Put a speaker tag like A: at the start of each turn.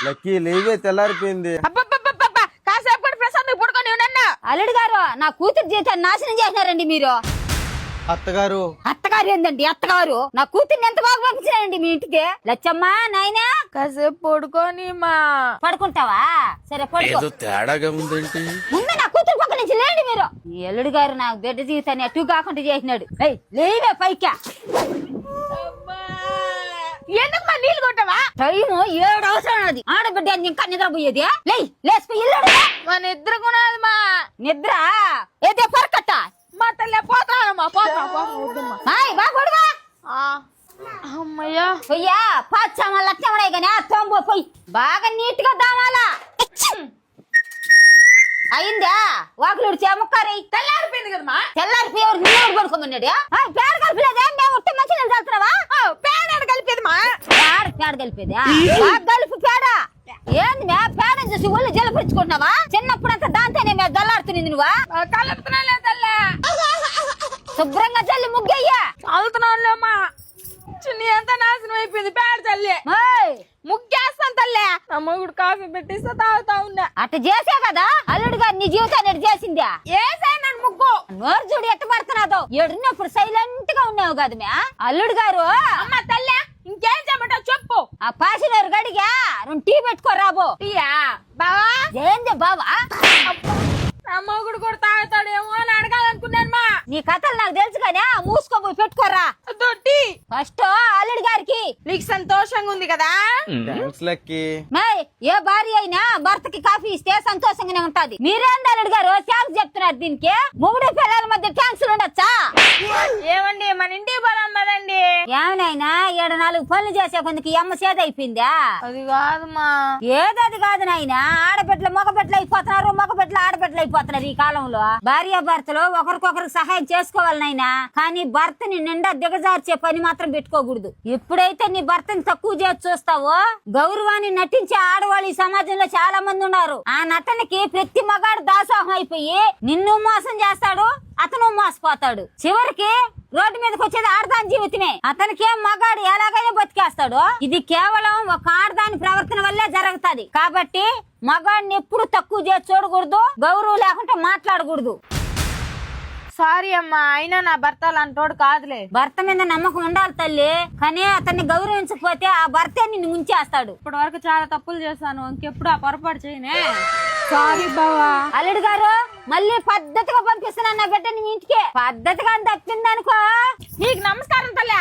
A: Lucky లేవే తెల్లారిపోయింది.
B: అబ్బబ్బబ్బబ్బబ్బా, కాసేపు కూడా ప్రశాంతంగా పడుకొని ఉన్నా.
C: అల్లుడు గారు నా కూతురు జీవితాన్ని నాశనం చేసినారండి మీరు.
A: అత్తగారు
C: అత్తగారు ఏందండి అత్తగారు? నా కూతుర్ని ఎంత బాగా పంపించారండి మీ ఇంటికి. లచ్చమ్మా నాయనా
B: కాసేపు పడుకొని మా
C: పడుకుంటావా? సరే పడుకో.
A: తేడాగా ఉందేంటి?
C: ముందు నా కూతురు పక్క నుంచి లేండి మీరు. ఈ అల్లుడు గారు నా బిడ్డ జీవితాన్ని అటు కాకుండా చేసినాడు. లేవే పైకా.
B: ఎందుకు మా నీళ్ళు కొట్టవా?
C: టైము 7 అవసరం. అది ఆడబిడ్డ ఇంకా నిద్రపోయేది. లేచిపో ఇల్లు.
B: మన నిద్ర కొనాలి మా
C: నిద్ర ఏదే పరకట్ట.
B: మా తల్లి పోతానమ్మా, పోతా
C: బాగుడుగా
B: అమ్మయ్యా.
C: పొయ్యా పాచామా లక్షమడే గానీ తోంబో పొయ్యి బాగా నీట్ గా దామాలా. అయిందా? వాకులుడు చేముక్కారి
B: తెల్లారిపోయింది కదమ్మా.
C: తెల్లారిపోయి నీళ్ళు పడుకోమన్నాడు. పేడ కలిపలేదే? మేము ఉట్టి మంచి నీళ్ళు చల్లుతున్నావా?
B: పేడ కలిపేది మా
C: పేడ కలిపేది గలుపు పేడ ఏంది మే? పేడని చూసి ఒళ్ళు జలపరుచుకుంటున్నావా? చిన్నప్పుడంతా దాంతోనే మేము దల్లాడుతున్నది. నువ్వా
B: కలుపుతున్నా తల్లి?
C: శుభ్రంగా చల్లి ముగ్గయ్యా.
B: చదువుతున్నావులేమ్మా. చున్నీ అంతా నాశనం అయిపోయింది. పేడ చల్లి ముగ్గేస్తాను తల్లి. నా మొగుడు కాఫీ పెట్టిస్తా తాగుతా ఉన్నా.
C: అట్ట చేసా కదా అల్లుడు గారు నీ జీవితాన్ని ఎటు చేసిందా?
B: ఏసైనా ముగ్గు
C: నోరు చూడు ఎట్ట పడుతున్నాదో. ఏడున్నప్పుడు సైలెంట్ గా ఉన్నావు కదా మే. అల్లుడు గారు
B: అమ్మ తల్లి ఇంకేం చెప్పటో చెప్పు.
C: ఆ పాసినోరు గడిగా 2 టీ పెట్టుకోరాబో.
B: టీయా బావా?
C: ఏంది బావా?
B: నా మొగుడు కూడా తాగుతాడేమో అని అడగాలనుకున్నాను మా.
C: నీ కథలు నాకు తెలుసు కానీ మూసుకోబోయి పెట్టుకోరా.
B: టీ
C: ఫస్ట్ అల్లుడు గారికి.
B: నీకు సంతోషంగా ఉంది కదా?
A: Thanks lucky.
C: మరి ఏ భార్య అయినా భర్తకి కాఫీ ఇస్తే సంతోషంగానే ఉంటది. మీరేంది అల్లుడు గారు థ్యాంక్స్ చెప్తున్నారు దీనికి? మొగుడు పిల్లల మధ్య థ్యాంక్స్ ఉండొచ్చా?
B: ఏమండి మన ఇంటికి బలం కదండి.
C: ఏమనైనా 7-4 పనులు చేసే కొందుకు అమ్మ చేద అయిపోయిందా?
B: అది కాదమ్మా.
C: ఏదది కాదు నాయనా. ఆడబిడ్డలు మగబిడ్డలు అయిపోతున్నారు, మగబిడ్డలు ఆడబిడ్డలు అయిపోతున్నారు ఈ కాలంలో. భార్య భర్తలు ఒకరికొకరికి సహాయం చేసుకోవాలి నాయనా. కానీ భర్తని నిండా దిగజార్చే పని మాత్రం పెట్టుకోకూడదు. ఎప్పుడైతే నీ భర్తని తక్కువ చేసి చూస్తావో గౌరవాన్ని నటించే ఆడవాళ్ళు ఈ సమాజంలో చాలా మంది ఉన్నారు. ఆ నటనకి ప్రతి మగాడు దాసోహం అయిపోయి నిన్ను మోసం చేస్తాడు, అతను మోసపోతాడు. చివరికి రోడ్డు మీదకి వచ్చేది ఆడదాని జీవితమే. అతనికి మగాడు ఎలాగైనా బతికేస్తాడు. ఇది కేవలం ఒక ఆడదాని ప్రవర్తన వల్లే జరుగుతుంది. కాబట్టి మగాడిని ఎప్పుడు తక్కువ చేసి చూడకూడదు, గౌరవం లేకుండా మాట్లాడకూడదు.
B: సారీ అమ్మా, అయినా నా భర్త అలాంటోడు కాదులే.
C: భర్త మీద నమ్మకం ఉండాలి తల్లి, కానీ అతన్ని గౌరవించకపోతే ఆ భర్తే నిన్ను ముంచేస్తాడు.
B: ఇప్పటి వరకు చాలా తప్పులు చేశాను, ఇంకెప్పుడు ఆ పొరపాటు చేయనే. సారీ బావా.
C: అల్లుడు గారు మళ్ళీ పద్ధతిగా పంపిస్తున్నాను నా బిడ్డని మీ ఇంటికి. పద్ధతిగా తప్పిందనుకో
B: నీకు నమస్కారం తల్లి.